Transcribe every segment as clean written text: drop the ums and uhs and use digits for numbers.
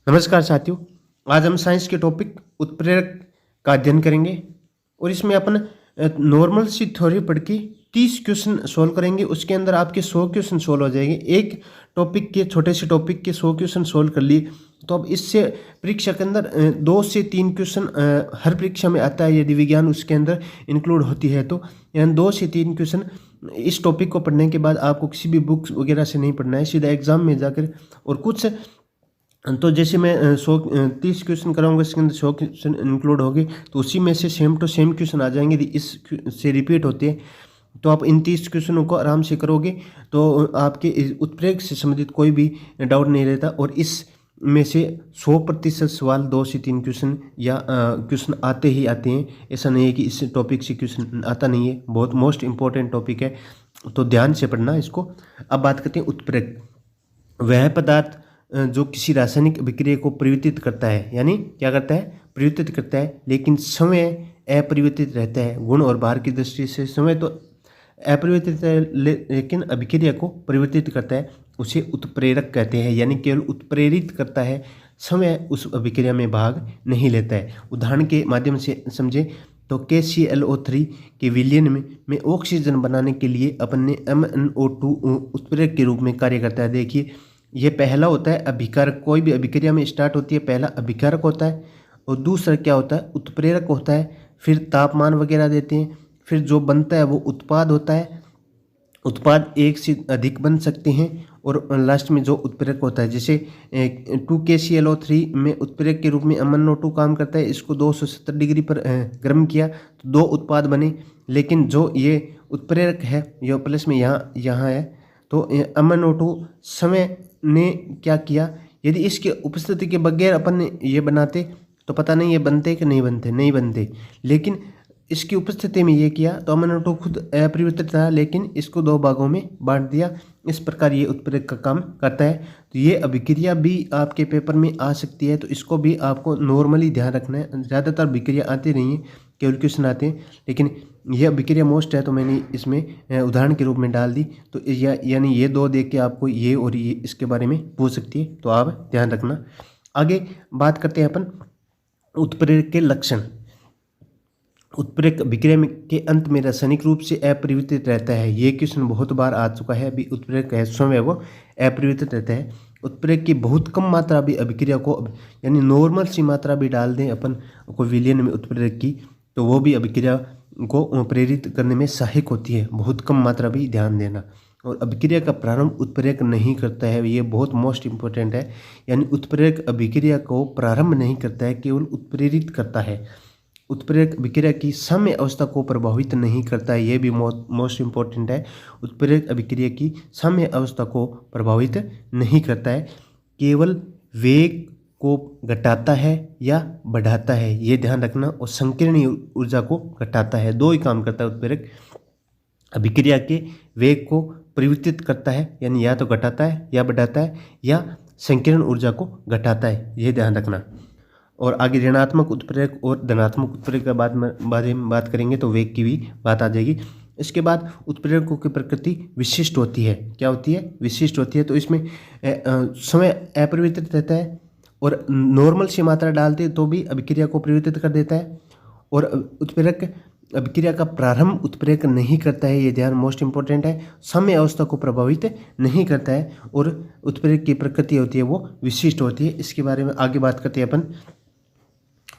नमस्कार साथियों। आज हम साइंस के टॉपिक उत्प्रेरक का अध्ययन करेंगे और इसमें अपन नॉर्मल सी थ्योरी पढ़ के 30 क्वेश्चन सॉल्व करेंगे। उसके अंदर आपके 100 क्वेश्चन सॉल्व हो जाएंगे। एक टॉपिक के छोटे से टॉपिक के 100 क्वेश्चन सॉल्व कर लिए तो अब इससे परीक्षा के अंदर 2 से 3 क्वेश्चन हर परीक्षा में आता है। यदि विज्ञान उसके अंदर इंक्लूड होती है तो यानी 2 से 3 क्वेश्चन इस टॉपिक को पढ़ने के बाद आपको किसी भी बुक्स वगैरह से नहीं पढ़ना है, सीधा एग्जाम में जाकर। और कुछ तो जैसे मैं 30 क्वेश्चन कराऊंगा, इसके अंदर 100 क्वेश्चन इंक्लूड होंगे तो उसी में से सेम टू सेम क्वेश्चन आ जाएंगे। यदि इस से रिपीट होते हैं तो आप इन 30 क्वेश्चनों को आराम से करोगे तो आपके उत्प्रेरक से संबंधित कोई भी डाउट नहीं रहता। और इस में से 100% सवाल 2 से 3 क्वेश्चन या क्वेश्चन आते ही आते हैं। ऐसा नहीं है कि इस टॉपिक से क्वेश्चन आता नहीं है। बहुत मोस्ट इंपॉर्टेंट टॉपिक है, तो ध्यान से पढ़ना इसको। अब बात करते हैं उत्प्रेरक। वह पदार्थ जो किसी रासायनिक अभिक्रिया को परिवर्तित करता है, यानी क्या करता है, परिवर्तित करता है, लेकिन समय अपरिवर्तित रहता है। गुण और भार की दृष्टि से समय तो अपरिवर्तित है लेकिन अभिक्रिया को परिवर्तित करता है, उसे उत्प्रेरक कहते हैं। यानी केवल उत्प्रेरित करता है, समय उस अभिक्रिया में भाग नहीं लेता है। उदाहरण के माध्यम से समझे तो KClO3 के विलयन में ऑक्सीजन बनाने के लिए अपन ने MnO2 उत्प्रेरक के रूप में कार्य करता है। देखिए, ये पहला होता है अभिकारक। कोई भी अभिक्रिया में स्टार्ट होती है, पहला अभिकारक होता है और दूसरा क्या होता है, उत्प्रेरक होता है। फिर तापमान वगैरह देते हैं, फिर जो बनता है वो उत्पाद होता है। उत्पाद एक से अधिक बन सकते हैं और लास्ट में जो उत्प्रेरक होता है, जैसे 2KClO3 में उत्प्रेरक के रूप में MnO2 काम करता है। इसको 270 डिग्री पर गर्म किया तो 2 उत्पाद बने। लेकिन जो ये उत्प्रेरक है, ये प्लस में यहाँ है, तो MnO2 समय ने क्या किया, यदि इसके उपस्थिति के बगैर अपन ने ये बनाते तो पता नहीं ये बनते कि नहीं बनते। लेकिन इसकी उपस्थिति में ये किया तो MnO2 खुद अपरिवर्तित था, लेकिन इसको 2 भागों में बांट दिया। इस प्रकार ये उत्प्रेरक का काम करता है। तो ये अभिक्रिया भी आपके पेपर में आ सकती है, तो इसको भी आपको नॉर्मली ध्यान रखना है। ज़्यादातर अभिक्रिया आती नहीं है, केवल क्वेश्चन आते हैं, लेकिन यह अभिक्रिया मोस्ट है तो मैंने इसमें उदाहरण के रूप में डाल दी। तो यानी ये 2 देख के आपको ये और ये इसके बारे में पूछ सकती है, तो आप ध्यान रखना। आगे बात करते हैं अपन उत्प्रेरक के लक्षण। उत्प्रेरक अभिक्रिया के अंत में रासायनिक रूप से अपरिवर्तित रहता है। ये क्वेश्चन बहुत बार आ चुका है। अभी उत्प्रेरक है स्वयं वो अपरिवर्तित रहता है। उत्प्रेरक की बहुत कम मात्रा भी अभिक्रिया को, यानी नॉर्मल सी मात्रा भी डाल दें अपन को विलयन में उत्प्रेरक की, तो वो भी अभिक्रिया को प्रेरित करने में सहायक होती है। बहुत कम मात्रा भी ध्यान देना। और अभिक्रिया का प्रारंभ उत्प्रेरक नहीं करता है, ये बहुत मोस्ट इंपॉर्टेंट है। यानी उत्प्रेरक अभिक्रिया को प्रारंभ नहीं करता है, केवल उत्प्रेरित करता है। उत्प्रेरक अभिक्रिया की साम्य अवस्था को प्रभावित नहीं करता है, ये भी मोस्ट इंपॉर्टेंट है। उत्प्रेरक अभिक्रिया की साम्य अवस्था को प्रभावित नहीं करता है, केवल वेग को घटाता है या बढ़ाता है, ये ध्यान रखना। और संकीर्णीय ऊर्जा को घटाता है। 2 ही काम करता है उत्प्रेरक। अभिक्रिया के वेग को परिवर्तित करता है, यानी या तो घटाता है या बढ़ाता है, या संकीर्ण ऊर्जा को घटाता है, ये ध्यान रखना। और आगे ऋणात्मक उत्प्रेरक और धनात्मक उत्प्रेरक के बारे में बात करेंगे तो वेग की भी बात आ जाएगी। इसके बाद उत्प्रेरकों की प्रकृति विशिष्ट होती है। क्या होती है? विशिष्ट होती है। तो इसमें समय अपरिवर्तित रहता है और नॉर्मल सी मात्रा डालते तो भी अभिक्रिया को परिवर्तित कर देता है। और उत्प्रेरक अभिक्रिया का प्रारंभ उत्प्रेरक नहीं करता है, ये ध्यान मोस्ट इंपॉर्टेंट है। साम्य अवस्था को प्रभावित नहीं करता है और उत्प्रेरक की प्रकृति होती है वो विशिष्ट होती है। इसके बारे में आगे बात करते हैं अपन।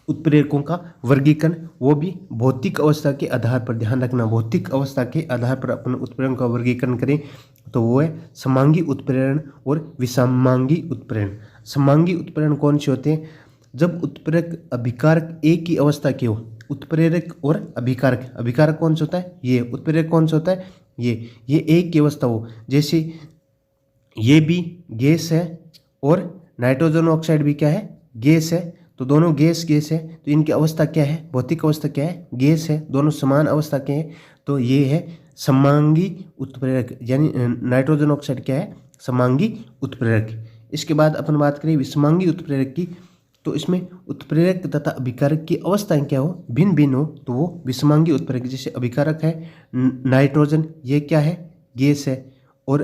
उत्प्रेरकों का वर्गीकरण, वो भी भौतिक अवस्था के आधार पर, ध्यान रखना। भौतिक अवस्था के आधार पर अपन उत्प्रेरण का वर्गीकरण करें तो वो है समांगी उत्प्रेरण और विसमांगी उत्प्रेरण। समांगी उत्प्रेरण कौन से होते हैं? जब उत्प्रेरक अभिकारक एक ही अवस्था के हो। उत्प्रेरक और अभिकारक, अभिकारक कौन सा होता है? ये। उत्प्रेरक कौन सा होता है? ये एक की अवस्था हो। जैसे ये भी गैस है और नाइट्रोजन ऑक्साइड भी क्या है? गैस है। तो दोनों गैस है, तो इनकी अवस्था क्या है? भौतिक अवस्था क्या है? गैस है। दोनों समान अवस्था के हैं, तो ये है समांगी उत्प्रेरक। यानी नाइट्रोजन ऑक्साइड क्या है? समांगी उत्प्रेरक। इसके बाद अपन बात करें विषमांगी उत्प्रेरक की, तो इसमें उत्प्रेरक तथा अभिकारक की अवस्थाएं क्या हो? भिन्न भिन्न हो, तो वो विषमांगी उत्प्रेरक। जैसे अभिकारक है नाइट्रोजन, ये क्या है? गैस है। और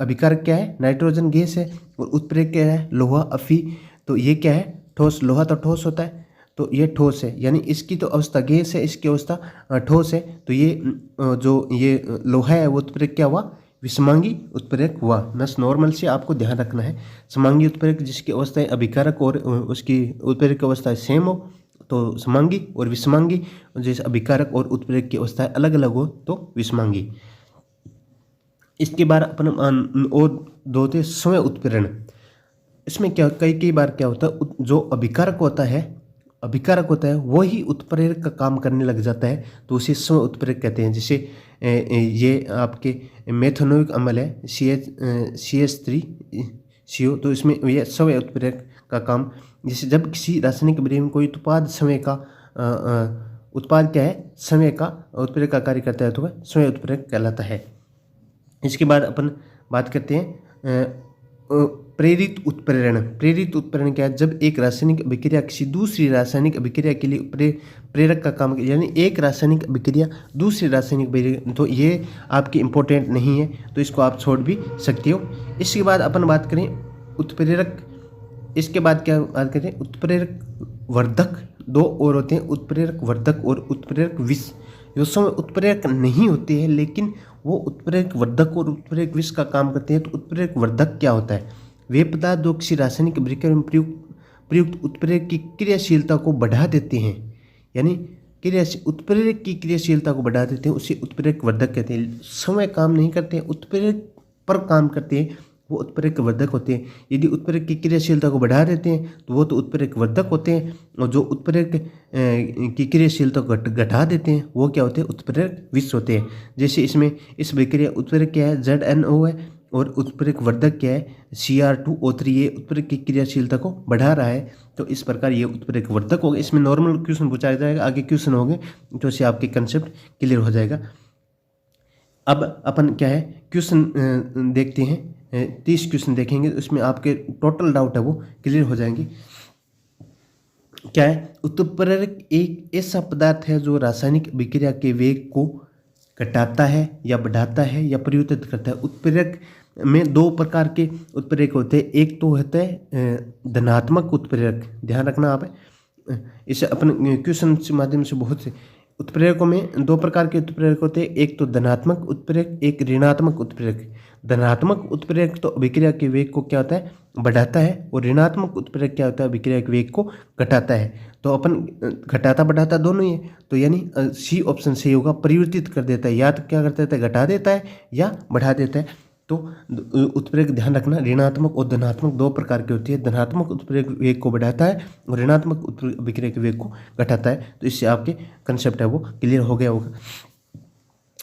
अभिकारक क्या है? नाइट्रोजन गैस है। और उत्प्रेरक क्या है? लोहा, अफी। तो ये क्या है, ठोस। लोहा तो ठोस होता है, तो ये ठोस है, यानी इसकी तो अवस्था गैस है, इसकी अवस्था ठोस है। तो ये जो ये लोहा है वो उत्प्रेरक क्या हुआ, विषमांगी उत्प्रेरक हुआ। बस नॉर्मल से आपको ध्यान रखना है, समांगी उत्प्रेरक जिसकी अवस्था है अभिकारक और उसकी उत्प्रेरक अवस्था सेम हो तो समांगी, और विषमांगी जैसे अभिकारक और उत्प्रेरक की अवस्थाएं अलग अलग हो तो विषमांगी। इसके बाद अपन और दो थे स्वयं उत्प्रेरण। इसमें क्या कई बार क्या होता है, जो अभिकारक होता है वो ही उत्प्रेरक का काम करने लग जाता है, तो उसे स्वयं उत्प्रेरक कहते हैं। जैसे ये आपके मेथनोइक अम्ल है CH3CO, तो इसमें यह स्वयं उत्प्रेरक का काम, जैसे जब किसी रासायनिक अभिक्रिया में कोई उत्पाद समय का उत्पाद क्या है, समय का उत्प्रेरक का कार्य करता है तो वह स्वयं उत्प्रेरक कहलाता है। इसके बाद अपन बात करते हैं प्रेरित उत्प्रेरण। प्रेरित उत्प्रेरण क्या है, जब एक रासायनिक अभिक्रिया किसी दूसरी रासायनिक अभिक्रिया के लिए प्रेरक का काम, यानी एक रासायनिक अभिक्रिया दूसरी रासायनिक अभिक्रिया, तो ये आपकी इंपॉर्टेंट नहीं है तो इसको आप छोड़ भी सकते हो। इसके बाद अपन बात करें उत्प्रेरक। इसके बाद क्या बात करें, उत्प्रेरक वर्धक। दो और होते हैं, उत्प्रेरक वर्धक और उत्प्रेरक विष। जो समय उत्प्रेरक नहीं होते हैं लेकिन वो उत्प्रेरक वर्धक और उत्प्रेरक विष का काम करते हैं। तो उत्प्रेरक वर्धक क्या होता है, वे पदार्थ जो किसी रासायनिक अभिक्रिया में प्रयुक्त उत्प्रेरक की क्रियाशीलता को बढ़ा देते हैं, यानी उत्प्रेरक की क्रियाशीलता को बढ़ा देते हैं, उसे उत्प्रेरक वर्धक कहते हैं। समय काम नहीं करते हैं, उत्प्रेरक पर काम करते हैं, वो उत्प्रेरक वर्धक होते हैं। यदि उत्प्रेरक की क्रियाशीलता को बढ़ा देते हैं तो वो तो उत्प्रेरक वर्धक होते हैं, और जो उत्प्रेरक की क्रियाशीलता को घटा देते हैं वो क्या होते हैं, उत्प्रेरक विष होते हैं। जैसे इसमें इस अभिक्रिया उत्प्रेरक क्या है, ZNO है, और उत्प्रेरक वर्धक क्या है, Cr2O3। ये उत्प्रेरक की क्रियाशीलता को बढ़ा रहा है, तो इस प्रकार ये उत्प्रेरक वर्धक होगा। इसमें नॉर्मल क्वेश्चन पूछा जाएगा, आगे क्वेश्चन होंगे तो इससे आपके कंसेप्ट क्लियर हो जाएगा। अब अपन क्या है क्वेश्चन देखते हैं, 30 क्वेश्चन देखेंगे, उसमें आपके टोटल डाउट है वो क्लियर हो जाएंगे। क्या है, उत्प्रेरक एक ऐसा पदार्थ है जो रासायनिक अभिक्रिया के वेग को घटाता है या बढ़ाता है या परिवर्तित करता है। उत्प्रेरक में दो प्रकार के उत्प्रेरक होते हैं, एक तो होता है धनात्मक उत्प्रेरक, ध्यान रखना आप। इसे अपन क्वेश्चन के माध्यम से बहुत से उत्प्रेरकों में दो प्रकार के उत्प्रेरक होते हैं, एक तो धनात्मक उत्प्रेरक, एक ऋणात्मक उत्प्रेरक। धनात्मक उत्प्रेरक तो अभिक्रिया के वेग को क्या होता है, बढ़ाता है, और ऋणात्मक उत्प्रेरक क्या होता है, अभिक्रिया के वेग को घटाता है। तो अपन घटाता बढ़ाता दोनों ही है, तो यानी सी ऑप्शन सही होगा, परिवर्तित कर देता है, या तो क्या करता है, घटा देता है या बढ़ा देता है। तो उत्प्रेरक ध्यान रखना, ऋणात्मक और धनात्मक दो प्रकार की होती है। धनात्मक उत्प्रेरक वेग को बढ़ाता है और ऋणात्मक अभिक्रिया के वेग को घटाता है। तो इससे आपके कंसेप्ट है वो क्लियर हो गया होगा।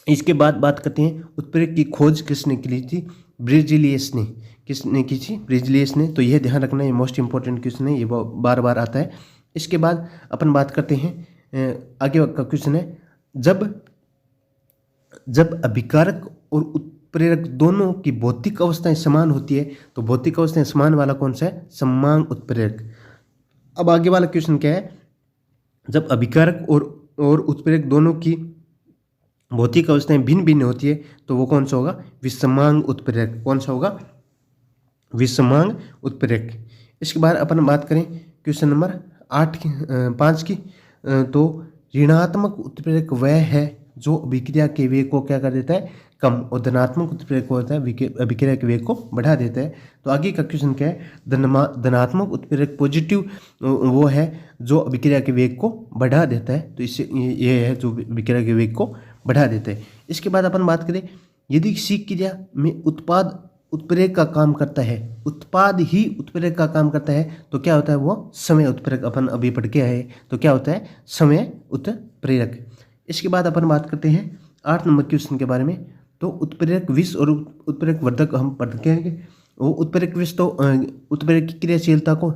इसके बाद बात करते हैं उत्प्रेरक की खोज किसने की थी, ब्रिजिलियस ने। किसने की थी, ब्रिजिलियस ने। तो यह ध्यान रखना, ये मोस्ट इंपॉर्टेंट क्वेश्चन है, ये बार बार आता है। इसके बाद अपन बात करते हैं आगे का क्वेश्चन है, जब अभिकारक और उत्प्रेरक दोनों की भौतिक अवस्थाएं समान होती है, तो भौतिक अवस्थाएं समान वाला कौन सा है, समांग उत्प्रेरक। अब आगे वाला क्वेश्चन क्या है, जब अभिकारक और उत्प्रेरक दोनों की भौतिक अवस्थाएं भिन्न भिन्न होती है तो वो कौन सा होगा, विषमांग उत्प्रेरक। कौन सा होगा, विषमांग उत्प्रेरक। इसके बाद अपन बात करें क्वेश्चन नंबर 5 की, तो ऋणात्मक उत्प्रेरक वह है जो अभिक्रिया के वेग को क्या कर देता है, कम, और धनात्मक उत्प्रेरक होता है अभिक्रिया के वेग को बढ़ा देता है। तो आगे का क्वेश्चन क्या है, धनात्मक उत्प्रेरक पॉजिटिव वो है जो अभिक्रिया के वेग को बढ़ा देता है, तो इससे ये है जो अभिक्रिया के वेग को बढ़ा देता है। इसके बाद अपन बात करें, यदि किसी क्रिया में उत्पाद उत्प्रेरक का काम करता है, उत्पाद ही उत्प्रेरक का काम करता है, तो क्या होता है, वो समय उत्प्रेरक। अपन अभी पढ़ के आए, तो क्या होता है, समय उत्प्रेरक। इसके बाद अपन बात करते हैं 8 नंबर क्वेश्चन के बारे में, तो उत्प्रेरक विष और उत्प्रेरक वर्धक हम पढ़ के आएंगे। वो उत्प्रेरक विष तो उत्प्रेरक की क्रियाशीलता को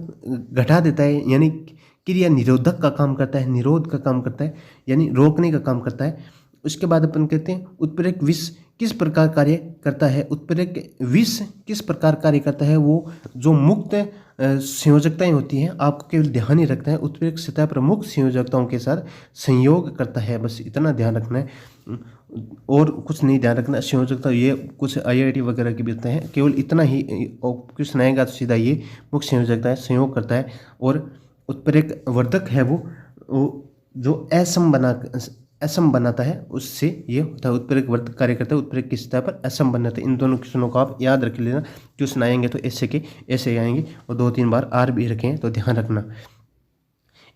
घटा देता है, यानी क्रिया निरोधक का काम करता है, निरोध का काम करता है, यानी रोकने का काम करता है। उसके बाद अपन कहते हैं उत्प्रेरक विष किस प्रकार कार्य करता है। उत्प्रेरक विष किस प्रकार कार्य करता है, वो जो मुक्त संयोजकताएं होती हैं, आपको केवल ध्यान ही रखना है, उत्प्रेरक सतह पर मुक्त संयोजकताओं के साथ संयोग करता है, बस इतना ध्यान रखना है। और कुछ नहीं ध्यान रखना। संयोजकता ये कुछ IIT वगैरह के भी होते हैं, केवल इतना ही क्वेश्चन आएगा तो सीधा ये मुख्य संयोजकता है, संयोग करता है। और उत्प्रेरक वर्धक है वो जो असम बनाता है उससे ये होता है। उत्प्रेरक वर्धक कार्य करता है उत्प्रेरक की सतह पर असम बनाता है। इन दोनों क्वेश्चनों को आप याद रख लेना, क्वेश्चन आएंगे तो ऐसे के ऐसे आएंगे, और 2-3 बार आर भी रखें तो ध्यान रखना।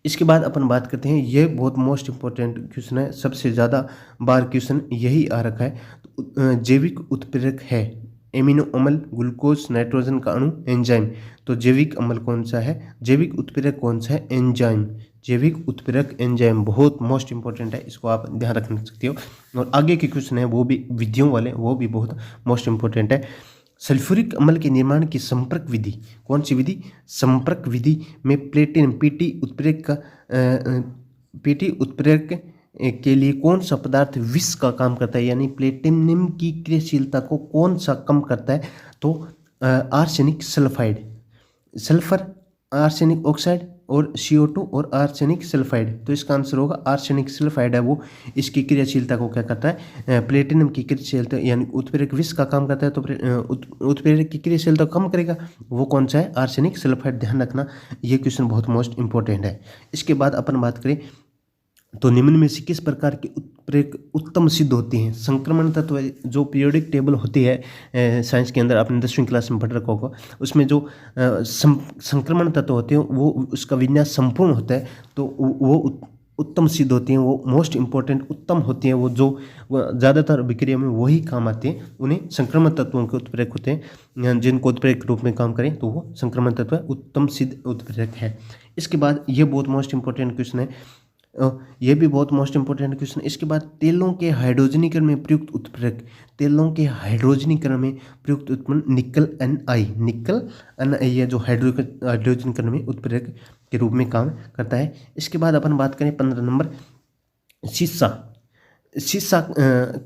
इसके बाद अपन बात करते हैं, ये बहुत मोस्ट इंपॉर्टेंट क्वेश्चन है, सबसे ज़्यादा बार क्वेश्चन यही आ रखा है। तो जैविक उत्प्रेरक है एमिनो अम्ल, ग्लूकोज, नाइट्रोजन का अणु, एंजाइम। तो जैविक अम्ल कौन सा है, जैविक उत्प्रेरक कौन सा है, एंजाइम। जैविक उत्प्रेरक एंजाइम बहुत मोस्ट इंपॉर्टेंट है, इसको आप ध्यान रख सकते हो। और आगे के क्वेश्चन है वो भी विधियों वाले, वो भी बहुत मोस्ट इंपॉर्टेंट है। सल्फ्यूरिक अम्ल के निर्माण की संपर्क विधि, कौन सी विधि, संपर्क विधि में प्लेटिनम पीटी उत्प्रेरक का पीटी उत्प्रेरक के लिए कौन सा पदार्थ विष का काम करता है, यानी प्लेटिनम की क्रियाशीलता को कौन सा कम करता है। तो arsenic sulphide, sulphur, arsenic oxide और CO2 और आर्सेनिक सल्फाइड। तो इसका आंसर होगा आर्सेनिक सल्फाइड है वो, इसकी क्रियाशीलता को क्या करता है, प्लेटिनम की क्रियाशीलता यानी उत्प्रेरक विष का काम करता है। तो उत्प्रेरक की क्रियाशीलता कम करेगा, वो कौन सा है, आर्सेनिक सल्फाइड। ध्यान रखना, ये क्वेश्चन बहुत मोस्ट इंपॉर्टेंट है। इसके बाद अपन बात करें तो निम्न में से किस प्रकार के उत्प्रेरक उत्तम सिद्ध होती हैं। संक्रमण तत्व जो पीरियोडिक टेबल होती है साइंस के अंदर, आपने 10वीं क्लास में पढ़ रखा होगा, उसमें जो संक्रमण तत्व होते हैं वो उसका विन्यास संपूर्ण होता है, तो वो उत्तम सिद्ध होती हैं, वो मोस्ट इंपॉर्टेंट उत्तम होती हैं, वो जो ज़्यादातर विक्रिया में वही काम आते हैं, उन्हें संक्रमण तत्वों के उत्प्रेरक होते हैं। जिनको उत्प्रेरक के रूप में काम करें तो वो संक्रमण तत्व उत्तम सिद्ध उत्प्रेरक है। इसके बाद ये बहुत मोस्ट इंपॉर्टेंट क्वेश्चन है, ये भी बहुत मोस्ट इंपॉर्टेंट क्वेश्चन। इसके बाद तेलों के हाइड्रोजनीकरण में प्रयुक्त उत्प्रेरक, तेलों के हाइड्रोजनीकरण में प्रयुक्त उत्प्रेरक निकल NI है जो हाइड्रोजनीकरण में उत्प्रेरक के रूप में काम करता है। इसके बाद अपन बात करें 15 नंबर, शीशा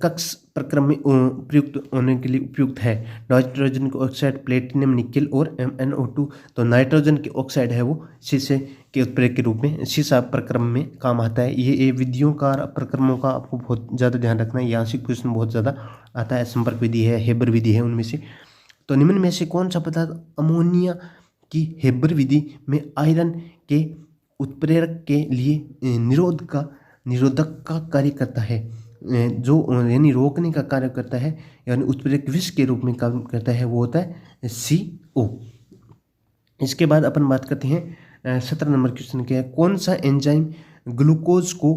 कक्ष प्रक्रम में प्रयुक्त होने के लिए उपयुक्त है। नाइट्रोजन के ऑक्साइड, प्लेटिनम, निकेल और MnO2। तो नाइट्रोजन के ऑक्साइड है वो शीशे के उत्प्रेरक के रूप में शीशा प्रक्रम में काम आता है। ये विधियों का प्रक्रमों का आपको बहुत ज़्यादा ध्यान रखना है, यहाँ से क्वेश्चन बहुत ज़्यादा आता है। संपर्क विधि है, हेबर विधि है उनमें से। तो निम्न में से कौन सा पदार्थ अमोनिया की हेबर विधि में आयरन के उत्प्रेरक के लिए निरोधक का कार्य करता है, जो यानी रोकने का कार्य करता है, यानी उत्प्रेरक विष के रूप में काम करता है, वो होता है CO। इसके बाद अपन बात करते हैं 17 नंबर क्वेश्चन क्या है, कौन सा एंजाइम ग्लूकोज को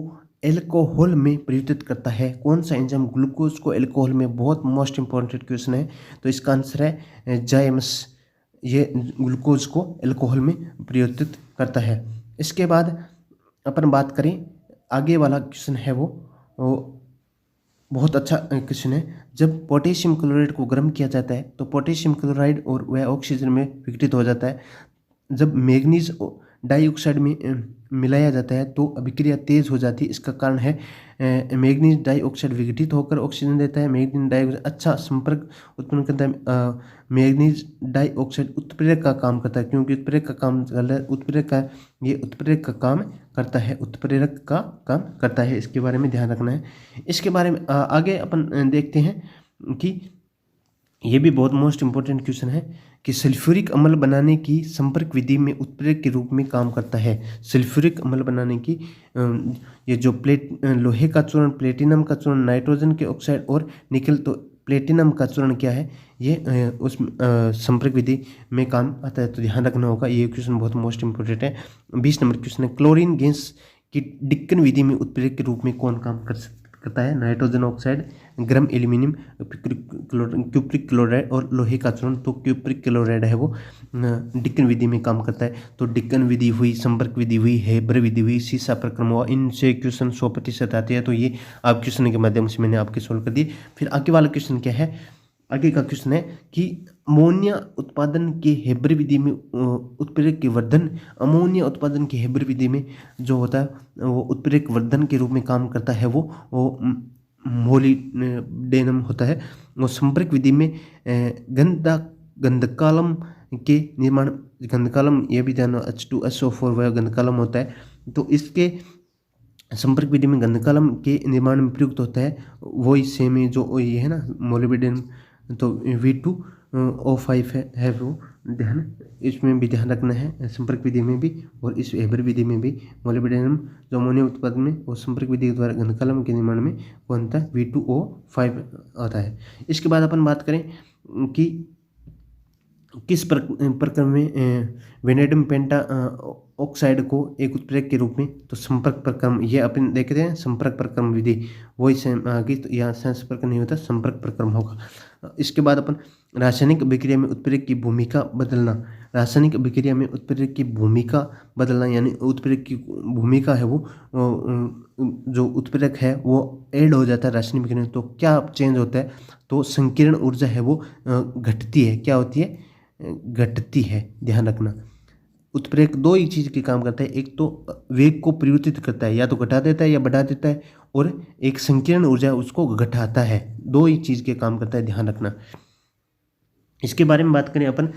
एल्कोहल में परिवर्तित करता है। कौन सा एंजाइम ग्लूकोज को एल्कोहल में, बहुत मोस्ट इंपॉर्टेंट क्वेश्चन है। तो इसका आंसर है जाइमस, ये ग्लूकोज को एल्कोहल में परिवर्तित करता है। इसके बाद अपन बात करें, आगे वाला क्वेश्चन है वो बहुत अच्छा क्वेश्चन है। जब पोटेशियम क्लोराइड को गर्म किया जाता है तो पोटेशियम क्लोराइड और वह ऑक्सीजन में विघटित हो जाता है। जब मैग्नीज डाइऑक्साइड में मिलाया जाता है तो अभिक्रिया तेज हो जाती है। इसका कारण है मैग्नीज डाइऑक्साइड विघटित होकर ऑक्सीजन देता है। मैग्नीज डाइऑक्साइड अच्छा संपर्क उत्पन्न करता है। मैग्नीज डाइऑक्साइड उत्प्रेरक का काम करता है, क्योंकि उत्प्रेरक का काम उत्प्रेरक का काम करता है, उत्प्रेरक का काम करता है। इसके बारे में ध्यान रखना है। इसके बारे में आगे अपन देखते हैं कि ये भी बहुत मोस्ट इंपॉर्टेंट क्वेश्चन है कि सल्फ्यूरिक अम्ल बनाने की संपर्क विधि में उत्प्रेरक के रूप में काम करता है। सल्फ्यूरिक अम्ल बनाने की ये जो लोहे का चूर्ण, प्लेटिनम का चूर्ण, नाइट्रोजन के ऑक्साइड और निकल, तो प्लेटिनम का चूर्ण क्या है, ये उस संपर्क विधि में काम आता है, तो ध्यान रखना होगा। ये क्वेश्चन बहुत मोस्ट इंपॉर्टेंट है। 20 नंबर क्वेश्चन है, क्लोरीन गैस की डिक्कन विधि में उत्प्रेरक के रूप में कौन काम करता है। नाइट्रोजन ऑक्साइड, गरम एल्यूमिनियम, क्यूप्रिक क्लोराइड और लोहे का चूर्ण। तो क्यूप्रिक क्लोराइड है वो डिक्कन विधि में काम करता है। तो डिक्कन विधि हुई, संपर्क विधि हुई, हेबर विधि हुई, शीशा प्रक्रम हुआ, इनसे क्वेश्चन 100% आते हैं। तो ये आप क्वेश्चन के माध्यम से मैंने आपके सोल्व कर दिए। फिर आगे वाला क्वेश्चन क्या है, आगे का क्वेश्चन है कि अमोनिया उत्पादन के हेबर विधि में उत्प्रेरक के वर्धन, अमोनिया उत्पादन के हेबर विधि में जो होता है वो उत्प्रेरक वर्धन के रूप में काम करता है, वो मोलिडेनम होता है। वो संपर्क विधि में गंधकालम के निर्माण, गंधकालम ये भी ध्यान, H2SO4 वह गंधकालम होता है। तो इसके संपर्क विधि में गंधकालम के निर्माण में प्रयुक्त होता है वही सेम है जो ये है ना मोलिब्डेनम, तो V2O5 है वो ध्यान, इसमें भी ध्यान रखना है संपर्क विधि में भी, और इस हेबर विधि में भी मोलिब्डेनम जो अमोनियम उत्पादन में और संपर्क विधि के द्वारा गंधकालम के निर्माण में कौन था V2O5 आता है। इसके बाद अपन बात करें कि किस प्रक्रम में वेनेडियम पेंटा ऑक्साइड को एक उत्प्रेरक के रूप में, तो संपर्क प्रक्रम, ये अपन देखते हैं संपर्क प्रक्रम विधि, वही सेम आगे, तो यहाँ संपर्क नहीं होता, संपर्क प्रक्रम होगा। इसके बाद अपन रासायनिक अभिक्रिया में उत्प्रेरक की भूमिका बदलना, रासायनिक अभिक्रिया में उत्प्रेरक की भूमिका बदलना, यानी उत्प्रेरक की भूमिका है वो जो उत्प्रेरक है वो ऐड हो जाता है रासायनिक अभिक्रिया में, तो क्या चेंज होता है, तो संकीर्ण ऊर्जा है वो घटती है, क्या होती है, घटती है, ध्यान रखना। उत्प्रेरक दो ही चीज़ के काम करता है, एक तो वेग को परिवर्तित करता है, या तो घटा देता है या बढ़ा देता है, और एक संकीर्ण ऊर्जा उसको घटाता है, दो ही चीज़ के काम करता है, ध्यान रखना। इसके बारे में बात करें अपन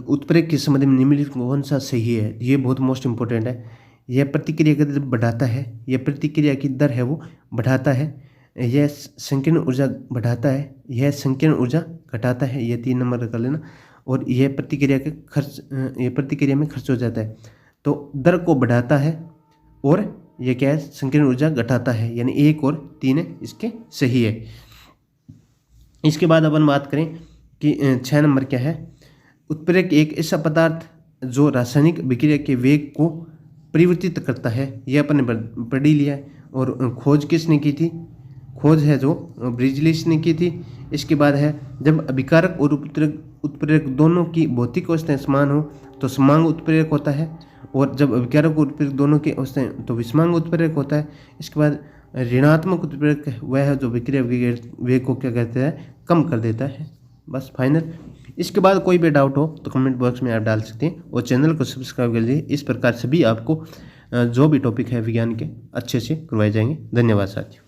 उत्प्रेरक के संबंध में निम्नलिखित कौन सा सही है, ये बहुत मोस्ट इंपॉर्टेंट है। यह प्रतिक्रिया की दर बढ़ाता है, यह प्रतिक्रिया की दर है वो बढ़ाता है, यह संकीर्ण ऊर्जा बढ़ाता है, यह संकीर्ण ऊर्जा घटाता है, यह 3 नंबर कर लेना, और यह प्रतिक्रिया के खर्च, यह प्रतिक्रिया में खर्च हो जाता है, तो दर को बढ़ाता है, और यह क्या है, संकीर्ण ऊर्जा घटाता है, यानी 1 और 3 इसके सही है। इसके बाद अपन बात करें कि 6 नंबर क्या है, उत्प्रेरक एक ऐसा पदार्थ जो रासायनिक अभिक्रिया के वेग को परिवर्तित करता है, यह अपन ने पढ़ ही लिया है, और खोज किसने की थी, खोज है जो ब्रिजलिस ने की थी। इसके बाद है जब अभिकारक और उत्प्रेरक दोनों की भौतिक अवस्थाएं समान हो तो समांग उत्प्रेरक होता है, और जब अभिकारक और उत्प्रेरक दोनों की अवस्थाएं तो विषमांग उत्प्रेरक होता है। इसके बाद ऋणात्मक उत्प्रेरक वह है जो अभिक्रिया वेग को क्या कहते हैं, कम कर देता है। बस फाइनल। इसके बाद कोई भी डाउट हो तो कमेंट बॉक्स में आप डाल सकते हैं, और चैनल को सब्सक्राइब कर लीजिए। इस प्रकार सभी आपको जो भी टॉपिक है विज्ञान के अच्छे से करवाए जाएंगे। धन्यवाद साथियों।